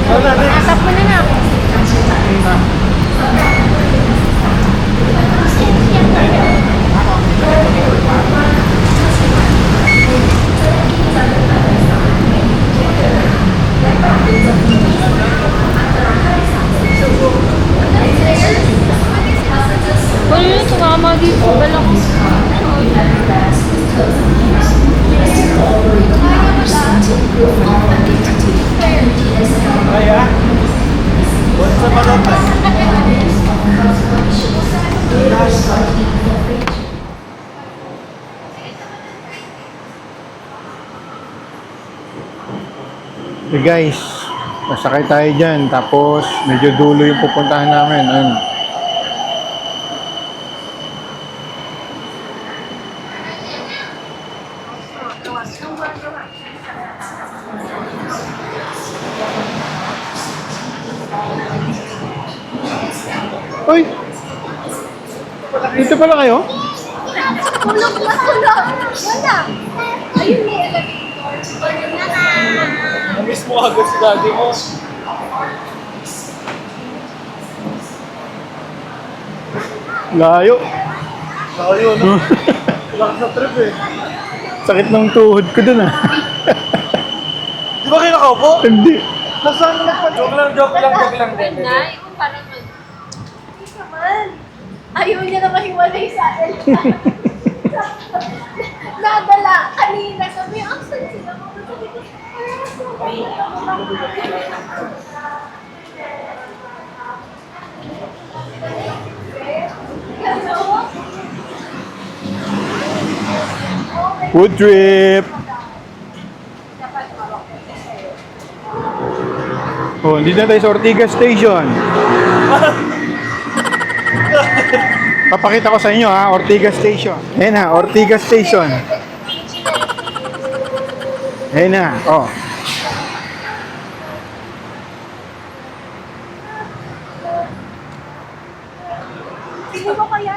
Atap mo na na. Wala yun, tumama dito. Balak. Kaya? What's up about that? Hey guys, masakay tayo dyan. Tapos, medyo dulo yung pupuntahan namin. Ayun. Uy! Dito pala kayo? Tulog na tulog. Wala. Ayun may elevator. Namiss mo agad si daddy mo. Layo. Layo, no? Wala ka sa trip eh. Sakit ng tuhod ko dun ah. Di ba kayo nakaupo? Hindi. Nasaan na nagpa? Joke lang. Ganda. Yung parang mag... Hindi naman. Ayaw niya na mahiwalay sa akin. Nadala kanina. Sabi, ang saan sila mo? Food trip. Oh, hindi na tayo sa Ortigas Station. Papakita ko sa inyo ha, Ortigas Station. Ayan na, Ortigas Station. Ayan na, oh. Sino ba kaya?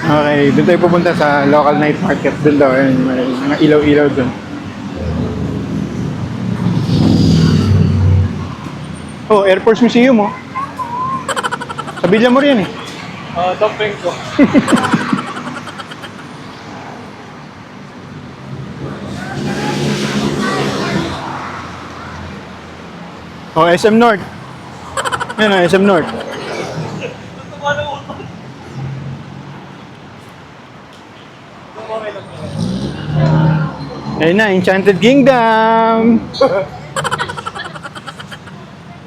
Okay, doon tayo pupunta sa local night market. Doon daw, ayan, may mga ilaw-ilaw doon. Oh, Air Force Museum oh. Sa Villamor yan eh. Dumping ko. Oh, SM North. Yan oh, SM North. Ayun na, Enchanted Kingdom.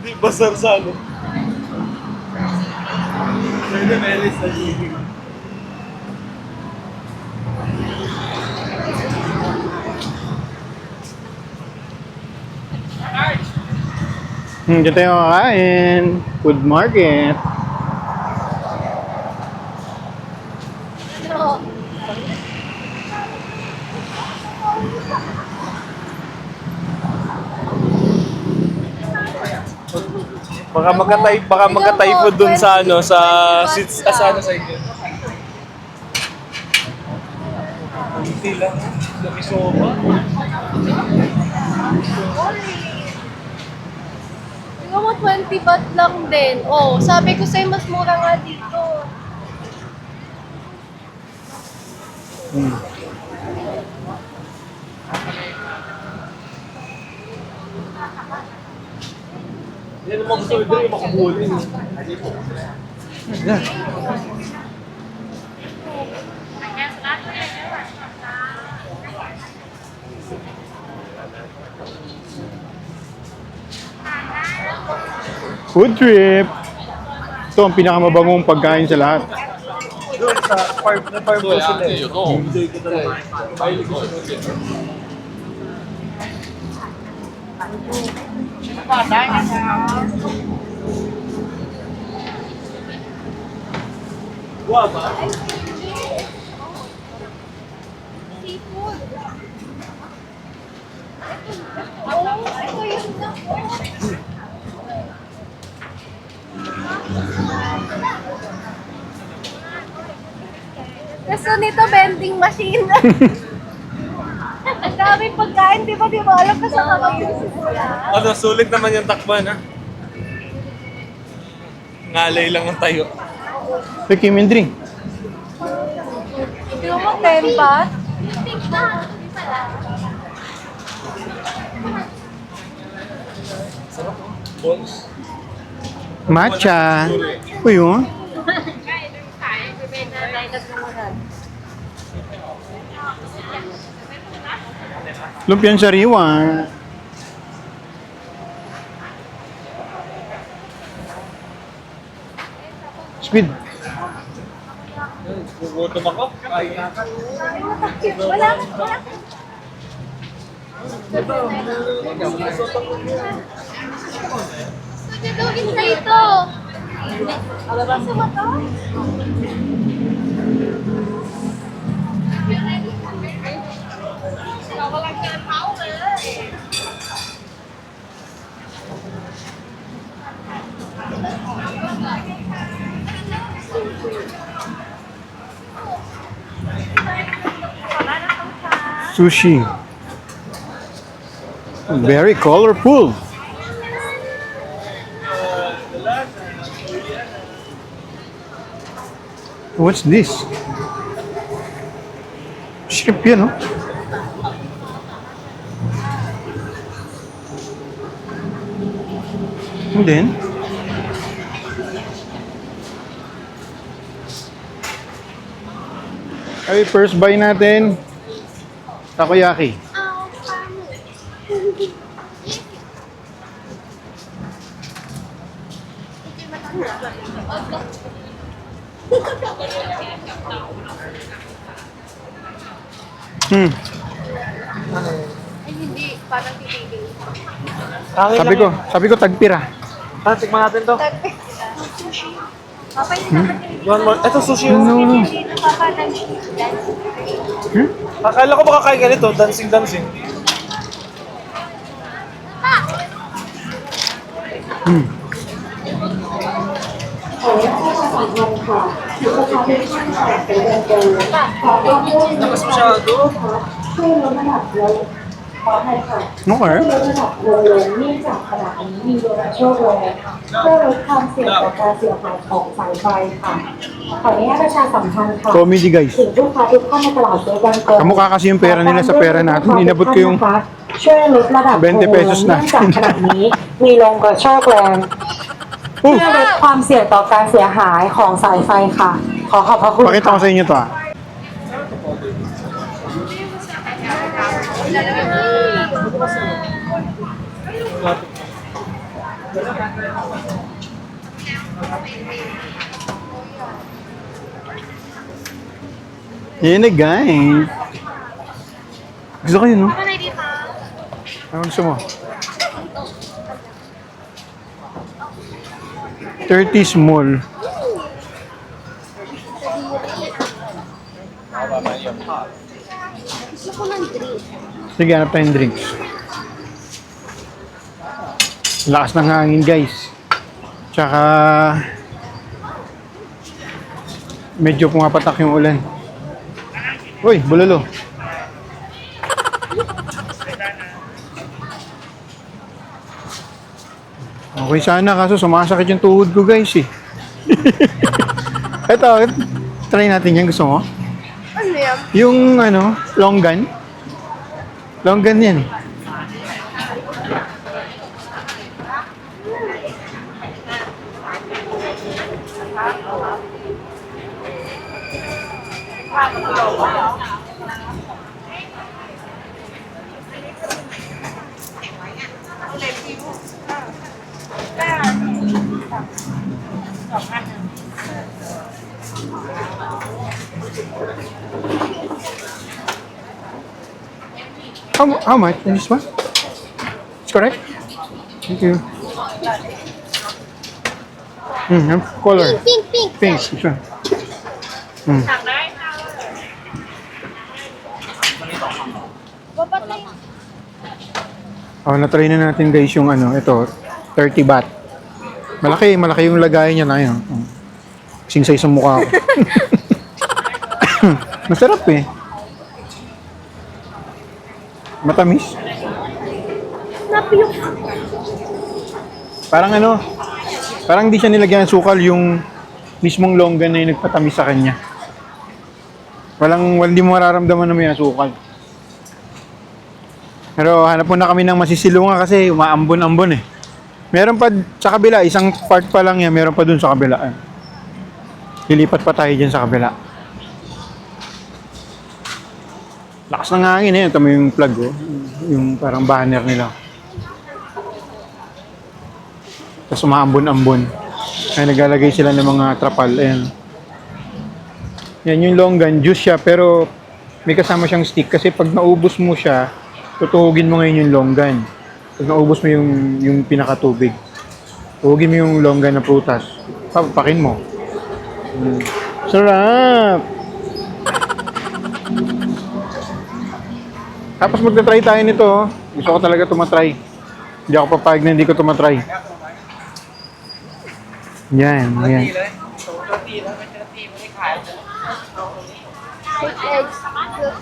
Hindi basar sa ano. Pwede melis na giging. Diyan tayo kakain. Food market. Ano? Baka magka-typhoon dun sa ano, sa seats, sa ano sa inyo. Hindi lang. Lumisoba. Tingnan mo, 20 baht lang din. Oh, sabi ko sa'yo, mas mura nga dito. Hindi naman gusto ko din makabulin. Food trip. Ito ang pinakamabangong pagkain sa lahat. Doon sa farm ko sila eh. Enjoy ko talaga. Mahilig ko sila. Guapa? Seafood. Oh, ito yun na. Gusto nito vending machine. Ang daming pagkain, di ba? Di ba alam ka sa kamay yung simula? Ano, sulit naman yung takban, ha? Ngalay lang ang tayo. Hey, Kim and drink. Hindi mo tempat? Bones. Matcha. Uy, oh. Lumpiang sariwa. Squid. Gugutom ako. Ay, Wala ka. Dugin sa ito. Sa mata? Sushi. Very colorful. What's this? Shrimp yan, no? And then, ay, first buy natin, takoyaki. Hmm. Ay, hindi. Parang pinili. Sabi ko tagpira. tikman natin to. Papa, hindi naman yung One more. Ito, sushi. No. Papa, ng Hmm? Akala ko baka kaya ganito, dancing. Hmm. Lakas masyado. Okay. เนื่องจากขณะนี้มีโดนัทโชว์แรงเพื่อลดความเสี่ยงต่อการเสียหายของสายไฟค่ะขออนุญาตประชาสัมพันธ์ค่ะ Comedy, guys. ถึงลูกค้าทุกท่านในตลาดเซเว่นโก Kamukha kasi yung pera nila sa pera natin. Inabot ko yung ช่วยลดระดับ 20 pesos เนื่องจากขณะนี้มีลมกระโชกแรงเพื่อลดความเสี่ยงต่อการเสียหายของสายไฟค่ะ ขอขอบพระคุณ Pakita ko sa inyo to, ah. Yan na, guys. Gusto ko yun, no? Ano dito? Ano gusto mo? 30 small. Gusto ko ng drink. Sige, hanap tayong drinks. Lakas ng hangin, guys. Tsaka medyo pumapatak yung ulan. Uy, bulalo. Okay sana, kaso sumasakit yung tuhod ko, guys, eh. Ito, try natin yan. Gusto mo? Ano yan? Yung ano, longgan. Longgan yan, eh. How much? This one? It's correct? Thank you. Color. Pink. Pink. This one. Papatay. Oh, na-try na natin, guys, yung ano, ito, 30 baht. Malaki yung lagayan niya na yun. Kasing size ang mukha ko. Masarap, eh. Matamis. Napiyok. Parang ano, parang di siya nilagyan ng sukal yung mismong longgan na yung nagpatamis sa kanya. Hindi mo mararamdaman na may asukal. Pero hanap muna kami ng masisilungan kasi umaambon-ambon eh. Meron pa sa kabila, isang part pa lang yan, meron pa dun sa kabila. Lilipat pa tayo dyan sa kabila. Lakas ng hangin eh. Ito mo yung plug oh. Yung parang banner nila. Tapos umaambon-ambon. Kaya naglalagay sila ng mga trapal. Ayan. Yan yung longgan. Juice siya pero may kasama siyang stick. Kasi pag naubos mo siya, tutuhugin mo ngayon yung longgan. Pag naubos mo yung pinakatubig. Tuhugin mo yung longgan na prutas. Papakin mo. Sarap! Tapos magta-try tayo nito. Oh. Gusto ko talaga tumatry. Hindi ako papayag na hindi ko tumatry. Yan, yan.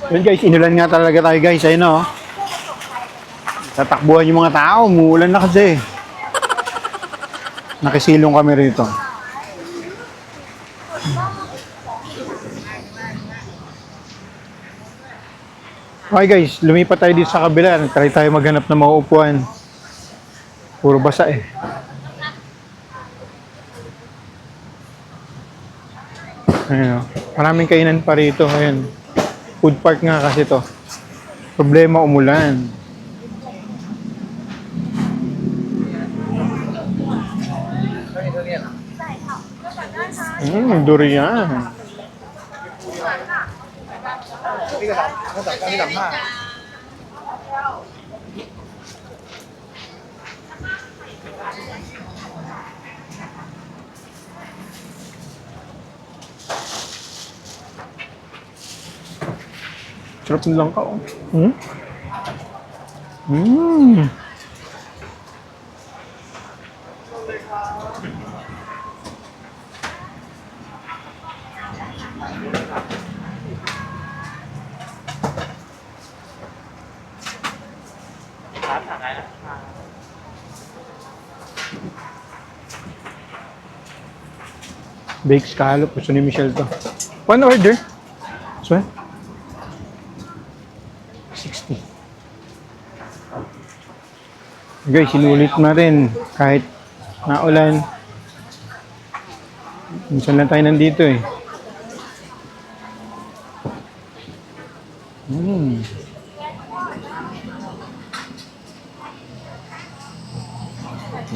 Yun guys, inulan nga talaga tayo guys. Ayun o. Tatakbuhan yung mga tao. Umuulan na kasi. Nakisilong kami rito. Okay guys, lumipat tayo dito sa kabila. Try tayo maghanap ng mga upuan. Puro basa eh. Ayun, maraming kainan pa rito. Ayun. Food park nga kasi to. Problema umulan. Durian. Sarap ng langka oh. Baked scallop. Gusto ni Michelle to. One order. So, 60. Guys, sinulit natin. Kahit naulan. Minsan lang tayo nandito eh.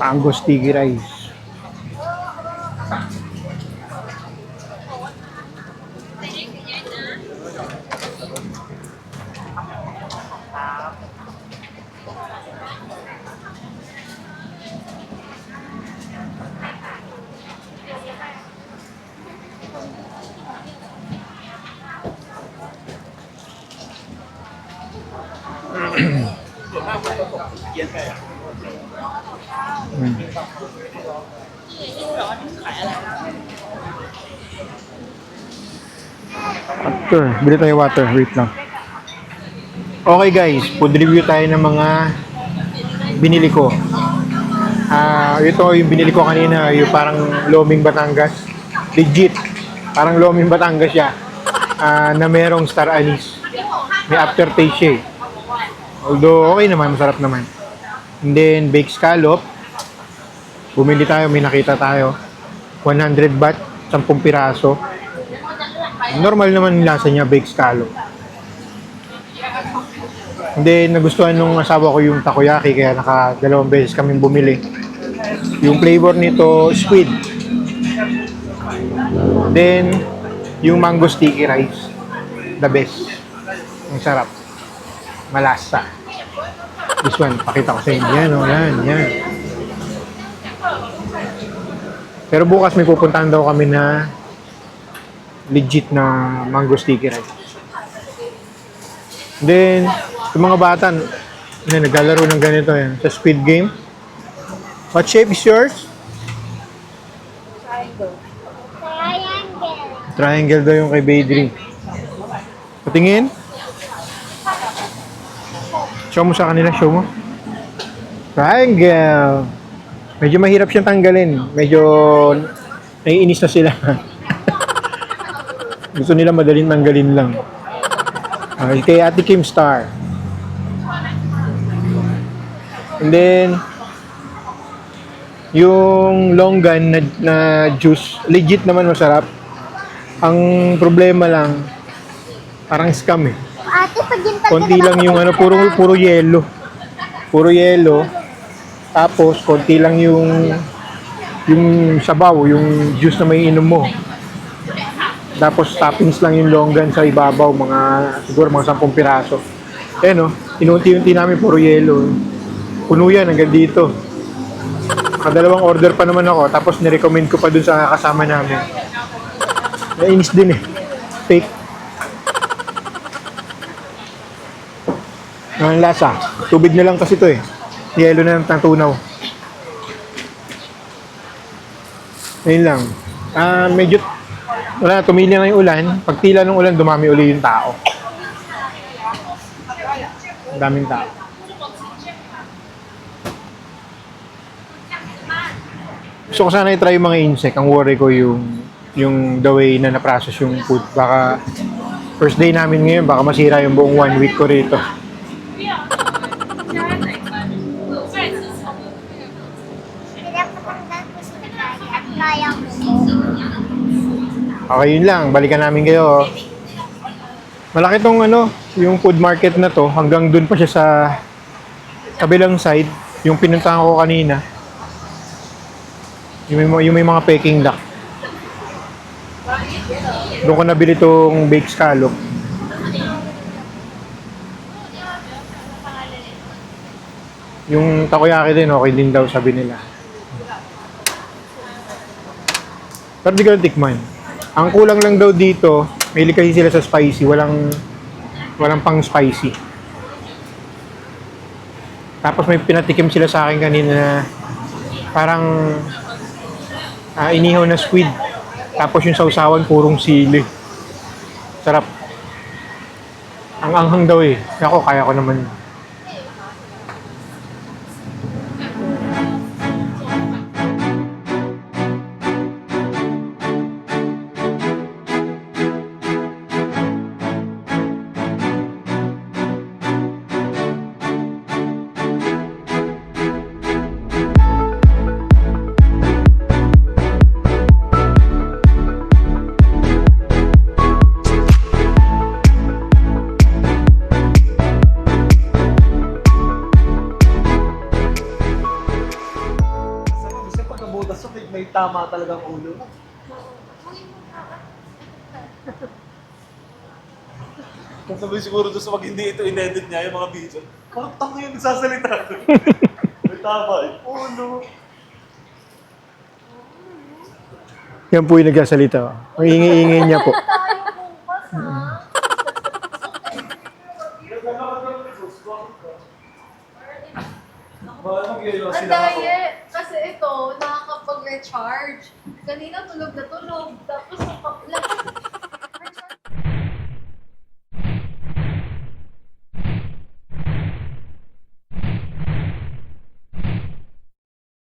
Mango sticky rice. Water. Bili tayo water. Wait lang. Okay guys, food review tayo ng mga binili ko. Ito yung binili ko kanina, yung parang Loming Batangas. Legit. Parang Loming Batangas siya. Na merong star anise. May aftertaste siya eh. Although okay naman, masarap naman. And then baked scallop. Bumili tayo, may nakita tayo. 100 baht, 10 piraso. Normal naman yung lasa niya, baked scallop. And then nagustuhan nung asawa ko yung takoyaki, kaya nakadalawang beses kaming bumili. Yung flavor nito, squid. Then, yung mango sticky rice. The best. Ang sarap. Malasa. This one, pakita ko sa inyo. Yan, oh, yan. Pero bukas may pupuntahan daw kami na legit na mango sticky rice. Then, yung mga bata, naglalaro ng ganito yan. Sa Squid Game. What shape is yours? Triangle daw yung kay Baydri. Patingin? Show mo sa kanila, show mo. Triangle. Medyo mahirap siyang tanggalin. Medyo naiinis na sila. Gusto nila madaling tanggalin lang. Okay, kay Ate Kim Star. And then, yung longgan na juice, legit naman masarap. Ang problema lang, parang scam eh. Ate, pag yung Konti lang yung ano, puro yelo. Puro yelo. Tapos, konti lang yung sabaw, yung juice na may inom mo. Tapos, toppings lang yung longgan sa ibabaw, siguro mga 10 piraso. Eh no, inunti-unti namin puro yelo. Puno yan hanggang dito. Kadalawang order pa naman ako, tapos nirecommend ko pa dun sa kasama namin. Nainis din eh. Fake. Ang lasa, tubig na lang kasi to eh. Yelo na ng tunaw. Ayun lang. Medyo, wala, tumili na yung ulan. Pag tila ng ulan, dumami uli yung tao. Daming tao. Gusto ko sana i-try yung mga insect. Ang worry ko yung the way na na-process yung food. Baka first day namin ngayon, baka masira yung buong 1 week ko rito. Pinapatanggal ko sa nagkaya at kaya ko. Okay, yun lang. Balikan namin kayo. Malaki tong yung food market na to. Hanggang dun pa siya sa kabilang side. Yung pinuntahan ko kanina. Yung may mga peking duck. Doon ko nabili tong baked scallop. Yung takoyaki din, okay din daw sabi nila. Pero di ko na tikman. Ang kulang lang daw dito, may kasi sila sa spicy, walang pang spicy. Tapos may pinatikim sila sa akin kanina na parang inihaw na squid. Tapos yung sausawan purong sili. Sarap. Ang anghang daw eh. Ako, kaya ko naman. Kasi pag nabutas so may tama talagang ulo. Kung sabi siguro doon sa pag hindi ito in-edit niya, yung mga video, parang tanga yung nagsasalita ko. May tama eh. Ulo. Yan po yung nagsasalita. Ang ingay-ingay niya po. Tayo bukas, ha? Bakit mag-yelo Ang sila ako? diet. Kasi ito, nakakapag-recharge. Kanina tulog na tulog. Tapos, lakas